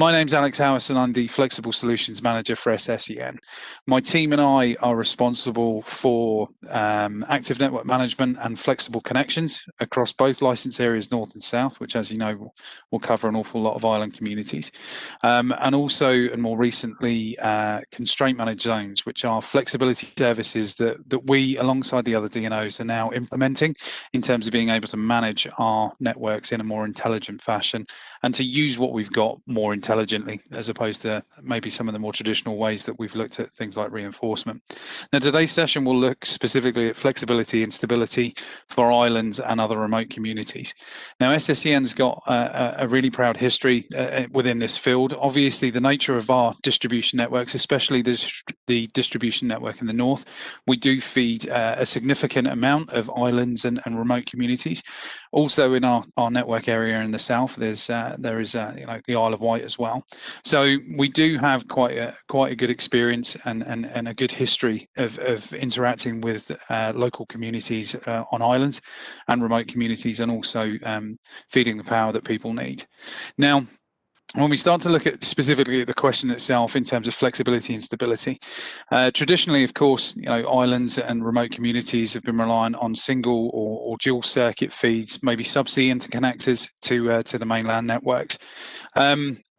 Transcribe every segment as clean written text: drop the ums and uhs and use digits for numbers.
My name's Alex Howison. I'm the Flexible Solutions Manager for SSEN. My team and I are responsible for active network management and flexible connections across both license areas, north and south, which, as you know, will cover an awful lot of island communities. And also, and more recently, constraint managed zones, which are flexibility services that we, alongside the other DNOs, are now implementing in terms of being able to manage our networks in a more intelligent fashion and to use what we've got more intelligently, as opposed to maybe some of the more traditional ways that we've looked at things like reinforcement. Now, today's session will look specifically at flexibility and stability for islands and other remote communities. Now, SSEN's got a really proud history within this field. Obviously, the nature of our distribution networks, especially the distribution network in the north, we do feed a significant amount of islands and remote communities. Also, in our network area in the south, there is the Isle of Wight as well. So we do have quite a good experience and a good history of interacting with local communities on islands and remote communities, and also feeding the power that people need. Now, when we start to look at specifically at the question itself in terms of flexibility and stability, traditionally, of course, islands and remote communities have been reliant on single or dual circuit feeds, maybe subsea interconnectors to the mainland networks.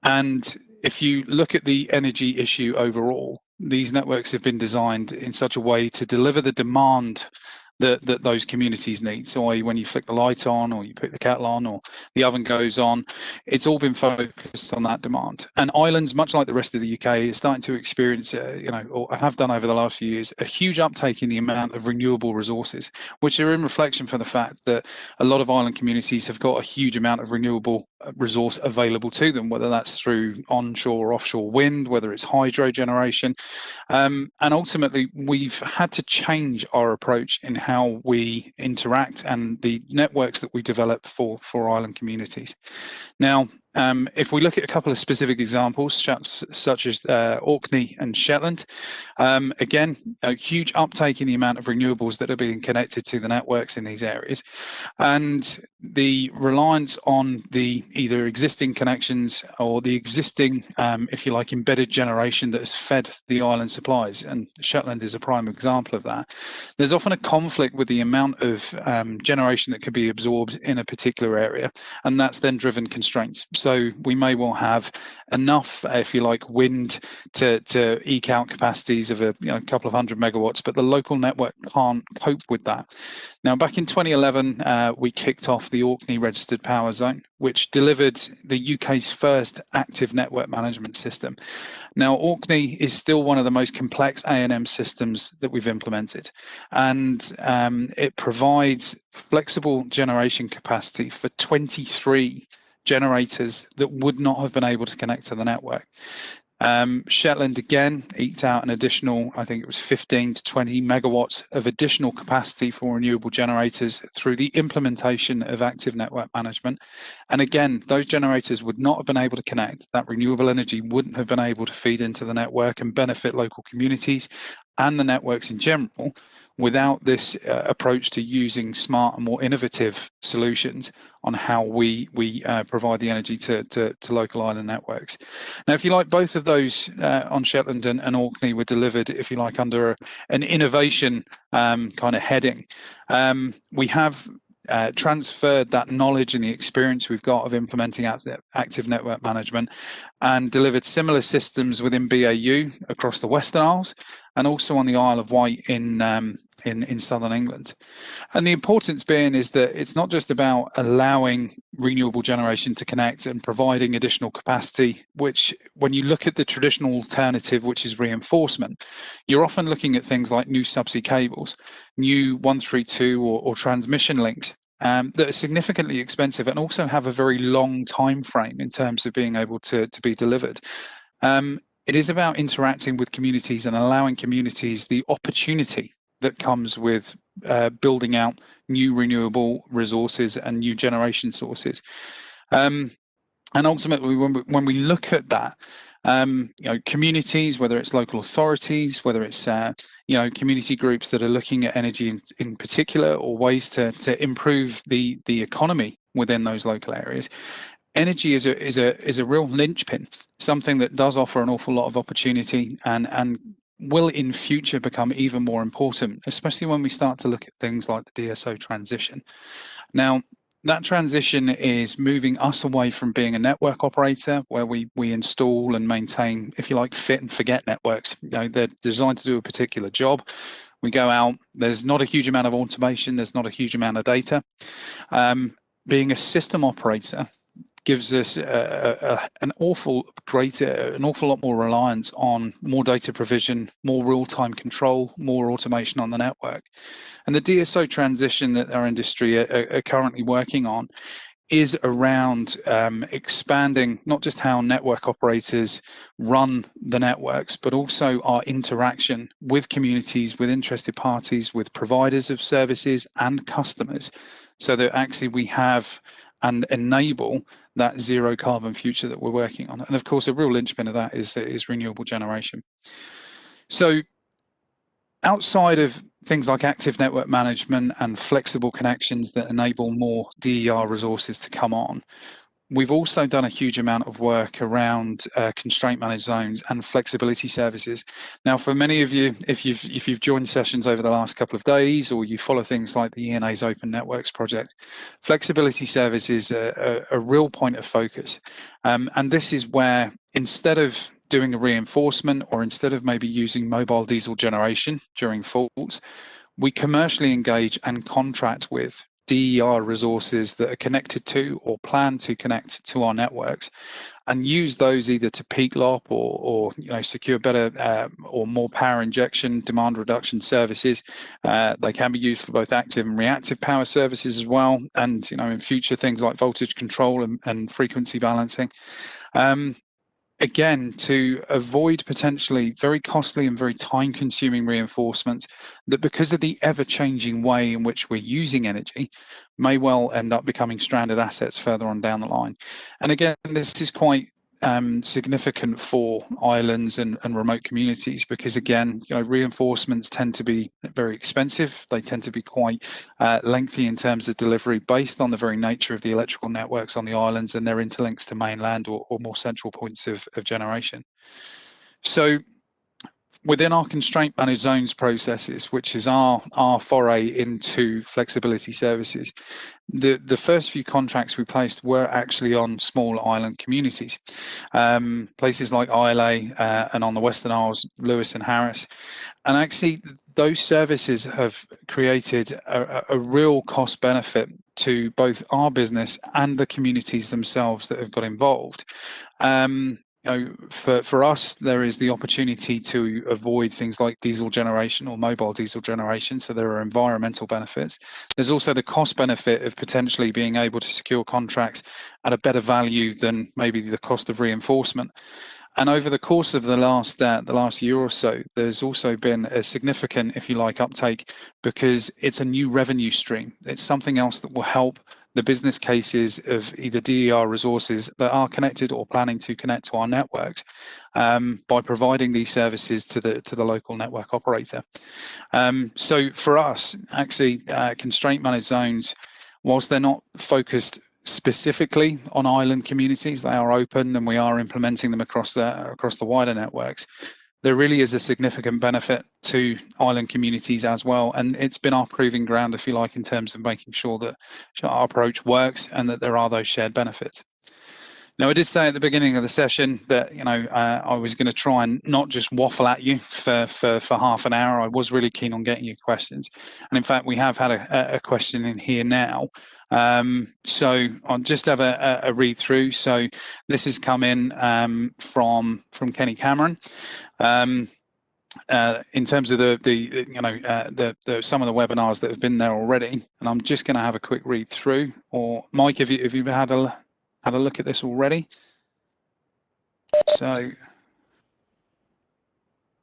And if you look at the energy issue overall, these networks have been designed in such a way to deliver the demand that those communities need. So when you flick the light on, or you put the kettle on, or the oven goes on, it's all been focused on that demand. And islands, much like the rest of the UK, is starting to experience, or have done over the last few years, a huge uptake in the amount of renewable resources, which are in reflection for the fact that a lot of island communities have got a huge amount of renewable resource available to them, whether that's through onshore or offshore wind, whether it's hydro generation. And ultimately, we've had to change our approach in how we interact and the networks that we develop for island communities. Now, if we look at a couple of specific examples, such as Orkney and Shetland, again, a huge uptake in the amount of renewables that are being connected to the networks in these areas, and the reliance on the either existing connections or the existing, if you like, embedded generation that has fed the island supplies, and Shetland is a prime example of that. There's often a conflict with the amount of generation that can be absorbed in a particular area, and that's then driven constraints. So we may well have enough, if you like, wind to eke out capacities of a couple of hundred megawatts, but the local network can't cope with that. Now, back in 2011, we kicked off the Orkney Registered Power Zone, which delivered the UK's first active network management system. Now, Orkney is still one of the most complex A&M systems that we've implemented, and it provides flexible generation capacity for 23 generators that would not have been able to connect to the network. Shetland again eked out an additional, I think it was 15 to 20 megawatts of additional capacity for renewable generators through the implementation of active network management. And again, those generators would not have been able to connect. That renewable energy wouldn't have been able to feed into the network and benefit local communities and the networks in general without this approach to using smart and more innovative solutions on how we provide the energy to local island networks. Now, if you like, both of those on Shetland and Orkney were delivered, if you like, under an innovation kind of heading. We have transferred that knowledge and the experience we've got of implementing active network management and delivered similar systems within BAU across the Western Isles and also on the Isle of Wight in southern England. And the importance being is that it's not just about allowing renewable generation to connect and providing additional capacity, which when you look at the traditional alternative, which is reinforcement, you're often looking at things like new subsea cables, new 132 or transmission links that are significantly expensive and also have a very long time frame in terms of being able to be delivered. It is about interacting with communities and allowing communities the opportunity that comes with building out new renewable resources and new generation sources. And ultimately, when we look at that, communities, whether it's local authorities, whether it's community groups that are looking at energy in particular, or ways to improve the economy within those local areas, energy is a real linchpin, something that does offer an awful lot of opportunity and will in future become even more important, especially when we start to look at things like the DSO transition. Now, that transition is moving us away from being a network operator where we install and maintain, if you like, fit and forget networks. They're designed to do a particular job. We go out, there's not a huge amount of automation, there's not a huge amount of data. Being a system operator gives us an awful lot more reliance on more data provision, more real-time control, more automation on the network. And the DSO transition that our industry are currently working on is around expanding not just how network operators run the networks, but also our interaction with communities, with interested parties, with providers of services and customers, so that actually we have and enable that zero carbon future that we're working on. And of course, a real linchpin of that is renewable generation. So outside of things like active network management and flexible connections that enable more DER resources to come on, we've also done a huge amount of work around constraint managed zones and flexibility services. Now, for many of you, if you've joined sessions over the last couple of days, or you follow things like the ENA's Open Networks project, flexibility services are a real point of focus. And this is where, instead of doing a reinforcement, or instead of maybe using mobile diesel generation during faults, we commercially engage and contract with DER resources that are connected to or plan to connect to our networks, and use those either to peak lop or secure better or more power injection, demand reduction services. They can be used for both active and reactive power services as well, and in future things like voltage control and frequency balancing. Again, to avoid potentially very costly and very time-consuming reinforcements that, because of the ever-changing way in which we're using energy, may well end up becoming stranded assets further on down the line. And again, this is quite significant for islands and remote communities, because again, reinforcements tend to be very expensive. They tend to be quite lengthy in terms of delivery, based on the very nature of the electrical networks on the islands and their interlinks to mainland or more central points of generation. So within our constraint managed zones processes, which is our foray into flexibility services, the first few contracts we placed were actually on small island communities, places like Islay and on the Western Isles, Lewis and Harris. And actually, those services have created a real cost benefit to both our business and the communities themselves that have got involved. For us, there is the opportunity to avoid things like diesel generation or mobile diesel generation, so there are environmental benefits. There's also the cost benefit of potentially being able to secure contracts at a better value than maybe the cost of reinforcement. And over the course of the last year or so, there's also been a significant, if you like, uptake, because it's a new revenue stream. It's something else that will help the business cases of either DER resources that are connected or planning to connect to our networks, by providing these services to the local network operator. So for us, actually, constraint managed zones, whilst they're not focused specifically on island communities, they are open and we are implementing them across the wider networks. There really is a significant benefit to island communities as well, and it's been our proving ground, if you like, in terms of making sure that our approach works and that there are those shared benefits. Now, I did say at the beginning of the session that I was going to try and not just waffle at you for half an hour. I was really keen on getting your questions, and in fact, we have had a question in here now. So I'll just have a read through. So this has come in from Kenny Cameron. In terms of the some of the webinars that have been there already, and I'm just going to have a quick read through. Or Mike, have you had a look at this already? So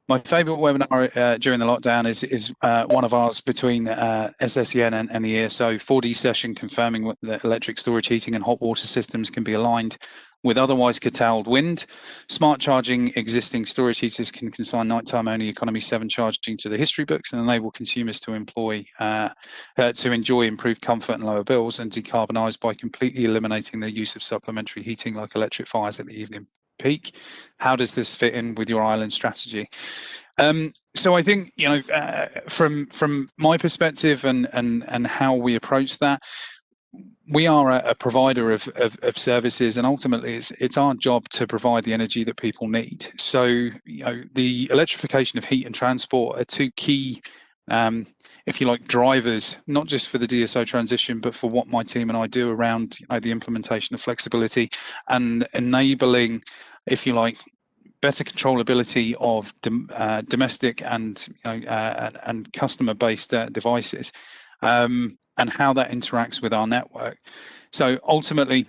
my favourite webinar during the lockdown is one of ours between SSEN and the ESO 4D session, confirming that electric storage heating and hot water systems can be aligned with otherwise curtailed wind. Smart charging existing storage heaters can consign nighttime only economy 7 charging to the history books and enable consumers to enjoy improved comfort and lower bills, and decarbonise by completely eliminating the use of supplementary heating like electric fires at the evening peak. How does this fit in with your island strategy? So I think, from my perspective and how we approach that, we are a provider of services, and ultimately it's our job to provide the energy that people need. So, the electrification of heat and transport are two key, if you like, drivers, not just for the DSO transition, but for what my team and I do around the implementation of flexibility and enabling, if you like, better controllability of domestic and customer-based devices, and how that interacts with our network. So ultimately,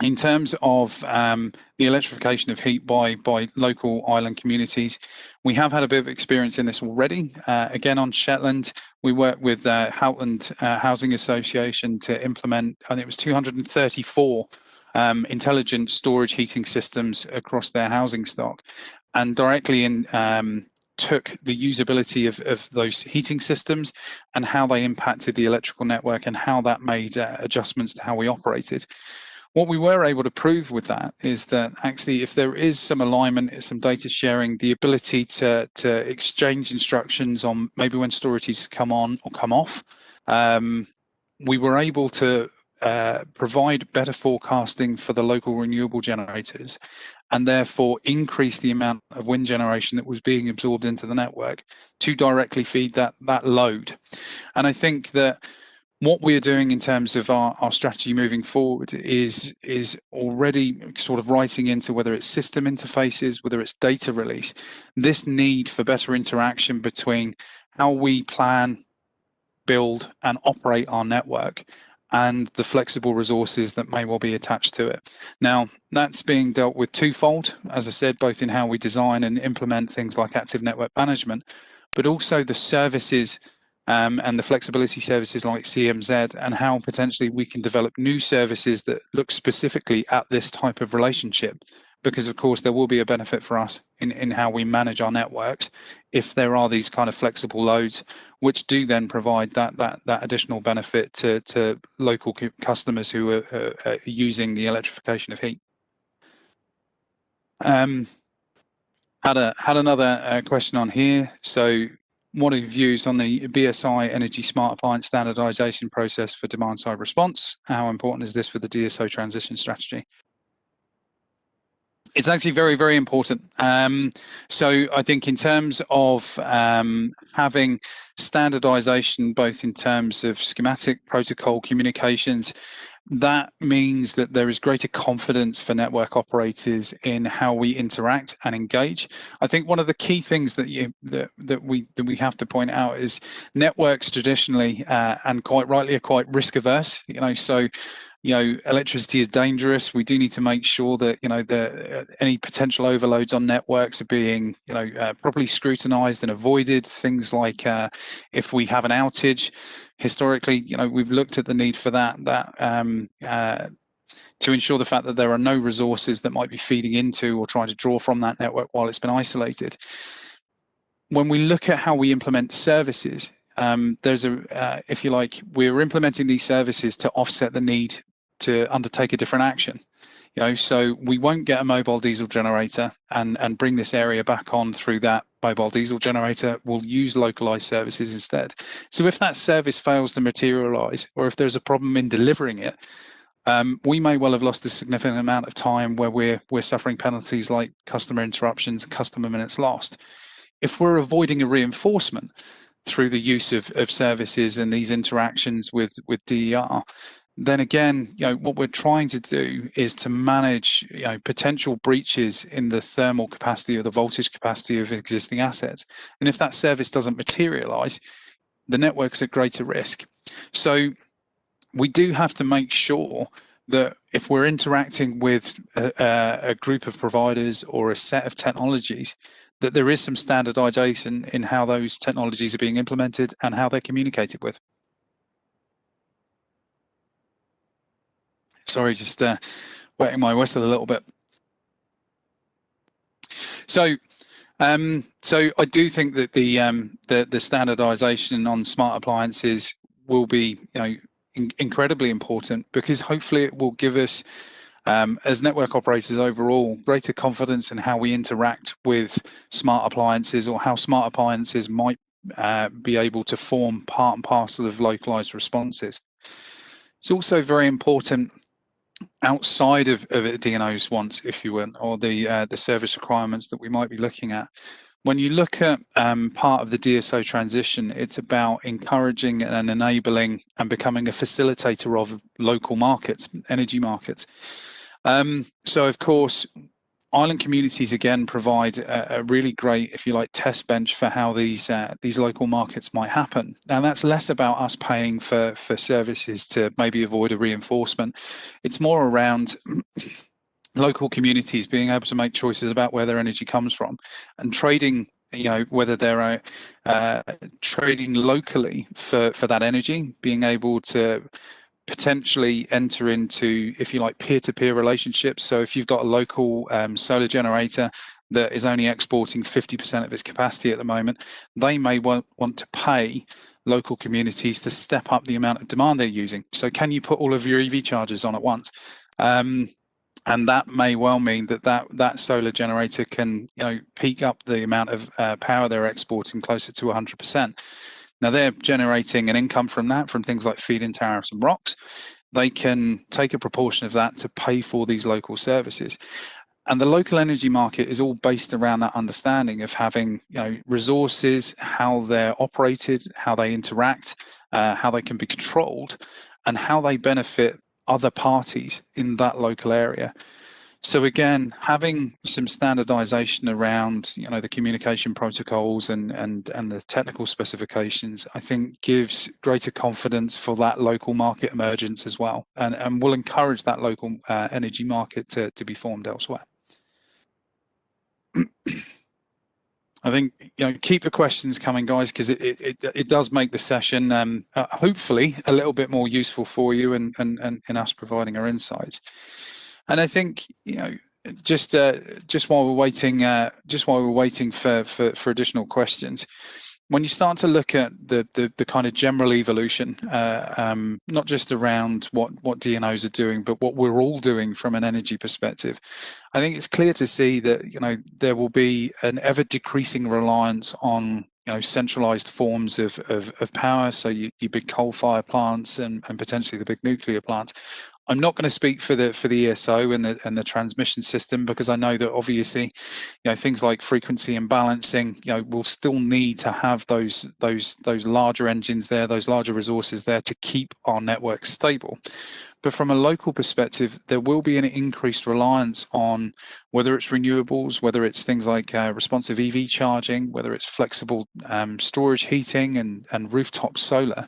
in terms of the electrification of heat by local island communities, we have had a bit of experience in this already. Again, on Shetland, we worked with Houtland Housing Association to implement, I think it was 234 intelligent storage heating systems across their housing stock, and directly took the usability of those heating systems and how they impacted the electrical network and how that made adjustments to how we operated. What we were able to prove with that is that actually, if there is some alignment, some data sharing, the ability to exchange instructions on maybe when storage heaters come on or come off, we were able to provide better forecasting for the local renewable generators, and therefore increase the amount of wind generation that was being absorbed into the network to directly feed that load. And I think that what we're doing in terms of our strategy moving forward is already sort of writing into, whether it's system interfaces, whether it's data release, this need for better interaction between how we plan, build and operate our network and the flexible resources that may well be attached to it. Now, that's being dealt with twofold, as I said, both in how we design and implement things like active network management, but also the services and the flexibility services like CMZ, and how potentially we can develop new services that look specifically at this type of relationship. Because of course there will be a benefit for us in how we manage our networks if there are these kind of flexible loads, which do then provide that additional benefit to local customers who are using the electrification of heat. Had another question on here. So, what are your views on the BSI Energy Smart Appliance Standardization process for demand side response? How important is this for the DSO transition strategy? It's actually very, very important. So I think in terms of having standardization, both in terms of schematic protocol communications, that means that there is greater confidence for network operators in how we interact and engage. I think one of the key things that we have to point out is networks traditionally and quite rightly are quite risk averse. So electricity is dangerous. We do need to make sure that any potential overloads on networks are being properly scrutinized and avoided. Things like if we have an outage, historically, we've looked at the need for that to ensure the fact that there are no resources that might be feeding into or trying to draw from that network while it's been isolated. When we look at how we implement services, there's if you like, we're implementing these services to offset the need to undertake a different action. So we won't get a mobile diesel generator and bring this area back on through that mobile diesel generator. We'll use localized services instead. So if that service fails to materialize, or if there's a problem in delivering it, we may well have lost a significant amount of time where we're suffering penalties like customer interruptions and customer minutes lost. If we're avoiding a reinforcement through the use of services and these interactions with DER, then again, what we're trying to do is to manage potential breaches in the thermal capacity or the voltage capacity of existing assets. And if that service doesn't materialize, the network's at greater risk. So we do have to make sure that if we're interacting with a group of providers or a set of technologies, that there is some standardization in how those technologies are being implemented and how they're communicated with. Sorry, just wetting my whistle a little bit. So I do think that the standardization on smart appliances will be, incredibly important, because hopefully it will give us, as network operators overall, greater confidence in how we interact with smart appliances, or how smart appliances might be able to form part and parcel of localized responses. It's also very important outside of a DNO's wants, if you will, or the service requirements that we might be looking at. When you look at part of the DSO transition, it's about encouraging and enabling and becoming a facilitator of local markets, energy markets. So, of course, island communities again provide a really great, if you like, test bench for how these local markets might happen. Now, that's less about us paying for services to maybe avoid a reinforcement. It's more around local communities being able to make choices about where their energy comes from, and trading, whether they're trading locally for that energy, being able to potentially enter into, if you like, peer-to-peer relationships. So if you've got a local solar generator that is only exporting 50% of its capacity at the moment, they may want to pay local communities to step up the amount of demand they're using. So can you put all of your EV chargers on at once? And that may well mean that solar generator can, peak up the amount of power they're exporting closer to 100%. Now, they're generating an income from that, from things like feed-in tariffs and ROCs. They can take a proportion of that to pay for these local services. And the local energy market is all based around that understanding of having, resources, how they're operated, how they interact, how they can be controlled, and how they benefit other parties in that local area. So again, having some standardization around, the communication protocols and the technical specifications, I think gives greater confidence for that local market emergence as well, and will encourage that local energy market to be formed elsewhere. I think, keep the questions coming, guys, because it does make the session hopefully a little bit more useful for you, and us providing our insights. And I think, just while we're waiting for additional questions, when you start to look at the kind of general evolution, not just around what DNOs are doing, but what we're all doing from an energy perspective, I think it's clear to see that there will be an ever decreasing reliance on centralized forms of power. So your big coal-fired plants and potentially the big nuclear plants. I'm not going to speak for the ESO and the transmission system, because I know that obviously, things like frequency and balancing, we'll still need to have those larger engines there, those larger resources there to keep our network stable. But from a local perspective, there will be an increased reliance on whether it's renewables, whether it's things like responsive EV charging, whether it's flexible storage heating and rooftop solar.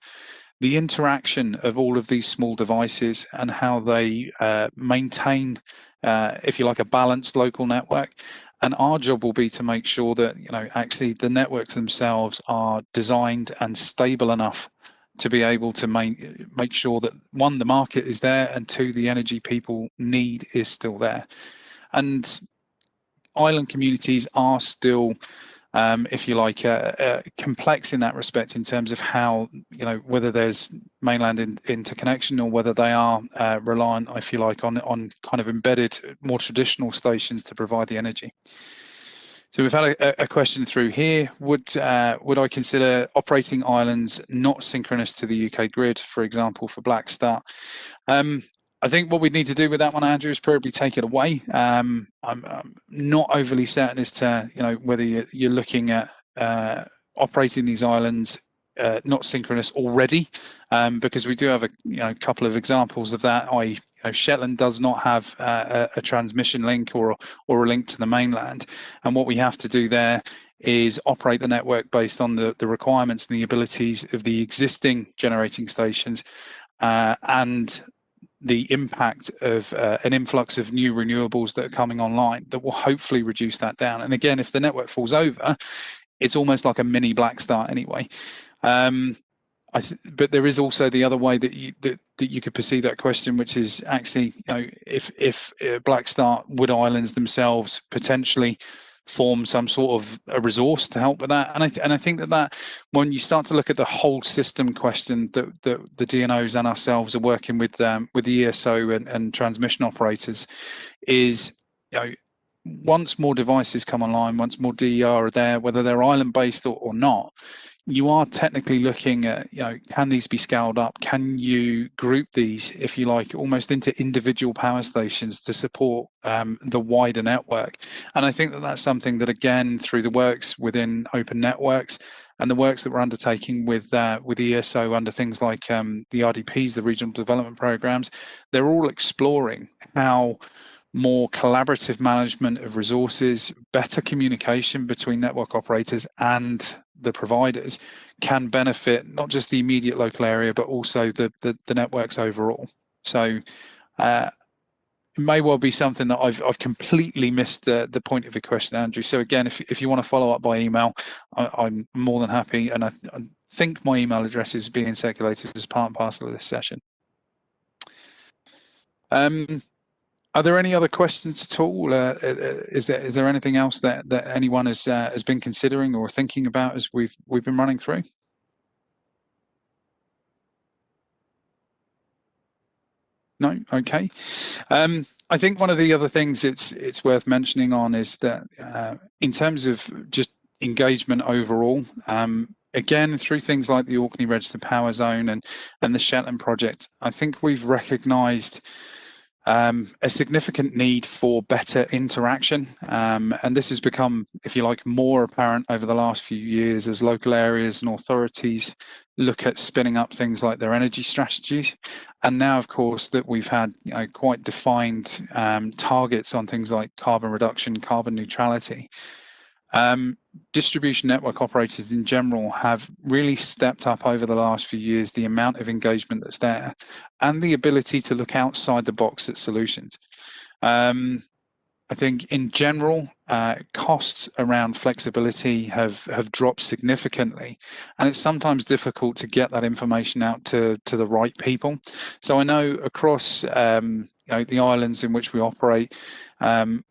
The interaction of all of these small devices and how they maintain, if you like, a balanced local network. And our job will be to make sure that, actually the networks themselves are designed and stable enough to be able to make sure that, one, the market is there, and two, the energy people need is still there. And island communities are still, if you like, complex in that respect, in terms of how, whether there's mainland interconnection, or whether they are reliant, if you like, on kind of embedded, more traditional stations to provide the energy. So we've had a question through here. Would I consider operating islands not synchronous to the UK grid, for example, for Black Start? I think what we need to do with that one, Andrew, is probably take it away. I'm not overly certain as to whether you're looking at operating these islands not synchronous already, because we do have a couple of examples of that. Shetland does not have a transmission link or a link to the mainland, and what we have to do there is operate the network based on the requirements and the abilities of the existing generating stations, and the impact of an influx of new renewables that are coming online that will hopefully reduce that down. And again, if the network falls over, it's almost like a mini Black Start anyway. But there is also the other way that you could perceive that question, which is actually, if Black Start Wood Islands themselves potentially form some sort of a resource to help with that. And I think that when you start to look at the whole system question that the DNOs and ourselves are working with the ESO and transmission operators, is once more devices come online, once more DER are there, whether they're island based or not, you are technically looking at, can these be scaled up? Can you group these, if you like, almost into individual power stations to support the wider network? And I think that that's something that, again, through the works within Open Networks and the works that we're undertaking with ESO under things like the RDPs, the Regional Development Programs, they're all exploring how more collaborative management of resources, better communication between network operators and the providers can benefit not just the immediate local area, but also the networks overall. So it may well be something that I've completely missed the point of your question, Andrew. So again, if you want to follow up by email, I'm more than happy. And I think my email address is being circulated as part and parcel of this session. Are there any other questions at all? Is there anything else that anyone has been considering or thinking about as we've been running through? No? Okay. I think one of the other things it's worth mentioning on is that in terms of just engagement overall, again, through things like the Orkney Registered Power Zone and the Shetland project, I think we've recognised a significant need for better interaction, and this has become, if you like, more apparent over the last few years as local areas and authorities look at spinning up things like their energy strategies. And now, of course, that we've had quite defined targets on things like carbon reduction, carbon neutrality. Distribution network operators in general have really stepped up over the last few years the amount of engagement that's there and the ability to look outside the box at solutions. I think in general, costs around flexibility have dropped significantly, and it's sometimes difficult to get that information out to the right people. So I know across the islands in which we operate,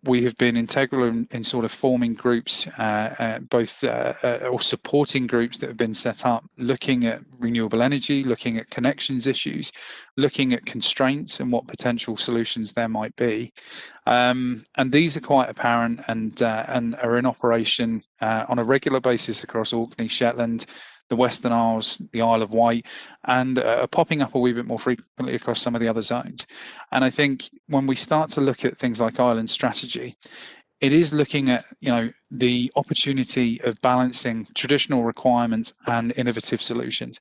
we have been integral in sort of forming groups, both or supporting groups that have been set up, looking at renewable energy, looking at connections issues, looking at constraints and what potential solutions there might be. And these are quite apparent and are in operation on a regular basis across Orkney, Shetland, the Western Isles, the Isle of Wight, and are popping up a wee bit more frequently across some of the other zones. And I think when we start to look at things like island strategy, it is looking at the opportunity of balancing traditional requirements and innovative solutions.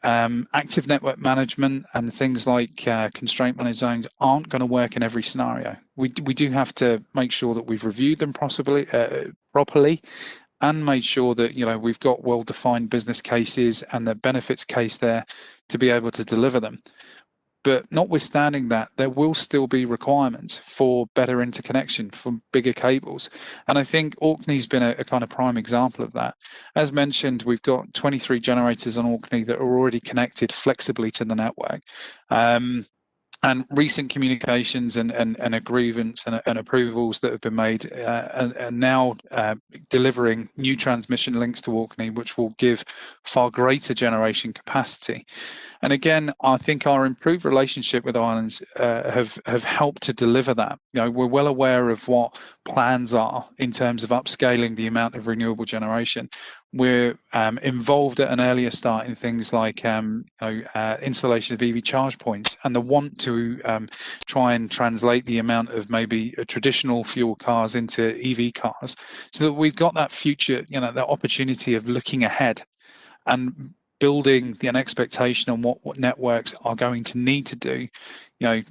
Active network management and things like constraint managed zones aren't going to work in every scenario. We do have to make sure that we've reviewed them properly and made sure that we've got well-defined business cases and the benefits case there to be able to deliver them. But notwithstanding that, there will still be requirements for better interconnection, for bigger cables. And I think Orkney's been a kind of prime example of that. As mentioned, we've got 23 generators on Orkney that are already connected flexibly to the network. And recent communications and agreements and approvals that have been made and now delivering new transmission links to Orkney, which will give far greater generation capacity. And again, I think our improved relationship with islands have helped to deliver that. We're well aware of what plans are in terms of upscaling the amount of renewable generation. We're involved at an earlier start in things like installation of EV charge points and the want to try and translate the amount of maybe traditional fuel cars into EV cars, so that we've got that future, that opportunity of looking ahead and building an expectation on what networks are going to need to do,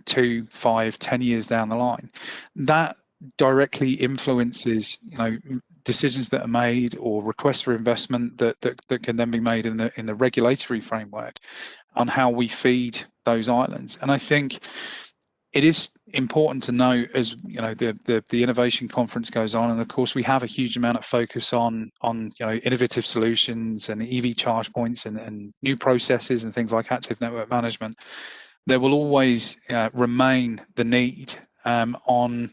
2, 5, 10 years down the line. That directly influences, decisions that are made or requests for investment that can then be made in the regulatory framework on how we feed those islands. And I think it is important to note, as you know, the innovation conference goes on, and of course we have a huge amount of focus on innovative solutions and EV charge points and new processes and things like active network management. There will always remain the need on.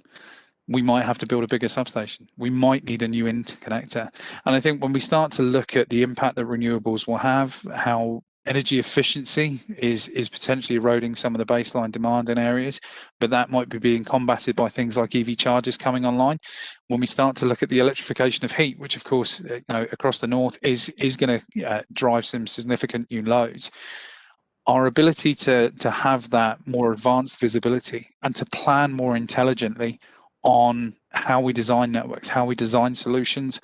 We might have to build a bigger substation. We might need a new interconnector. And I think when we start to look at the impact that renewables will have, how energy efficiency is potentially eroding some of the baseline demand in areas, but that might be being combated by things like EV chargers coming online. When we start to look at the electrification of heat, which of course across the north is going to drive some significant new loads, our ability to have that more advanced visibility and to plan more intelligently on how we design networks, how we design solutions.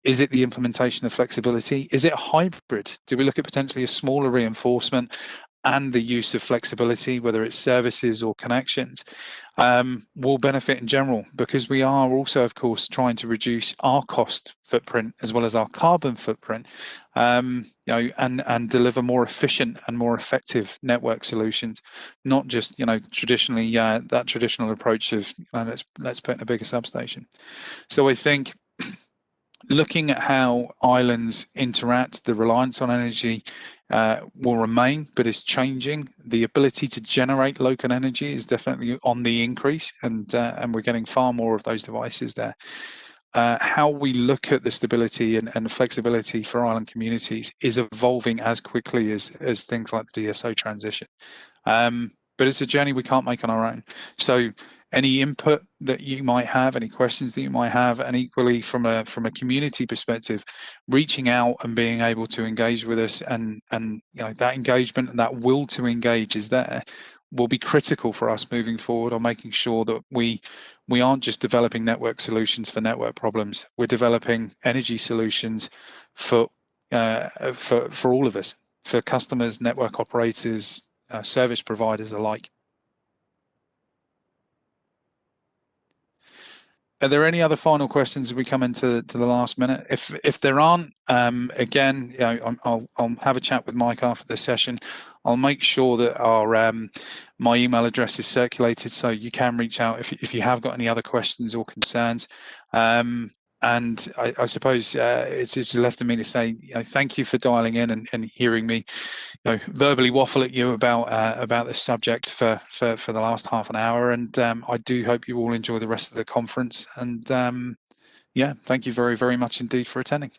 Is it the implementation of flexibility? Is it a hybrid? Do we look at potentially a smaller reinforcement and the use of flexibility, whether it's services or connections, will benefit in general, because we are also, of course, trying to reduce our cost footprint as well as our carbon footprint, and deliver more efficient and more effective network solutions, not just traditionally that traditional approach of let's put in a bigger substation. So I think looking at how islands interact, the reliance on energy will remain, but it's changing. The ability to generate local energy is definitely on the increase, and we're getting far more of those devices there. How we look at the stability and flexibility for island communities is evolving as quickly as things like the DSO transition. But it's a journey we can't make on our own. So any input that you might have, any questions that you might have, and equally from a community perspective, reaching out and being able to engage with us, and that engagement and that will to engage is there, will be critical for us moving forward on making sure that we aren't just developing network solutions for network problems. We're developing energy solutions for all of us, for customers, network operators, service providers alike. Are there any other final questions as we come into the last minute? If there aren't, again, I'll have a chat with Mike after the session. I'll make sure that my email address is circulated, so you can reach out if you have got any other questions or concerns. And I suppose it's just left to me to say thank you for dialing in and hearing me verbally waffle at you about this subject for the last half an hour, and I do hope you all enjoy the rest of the conference, and yeah, thank you very, very much indeed for attending.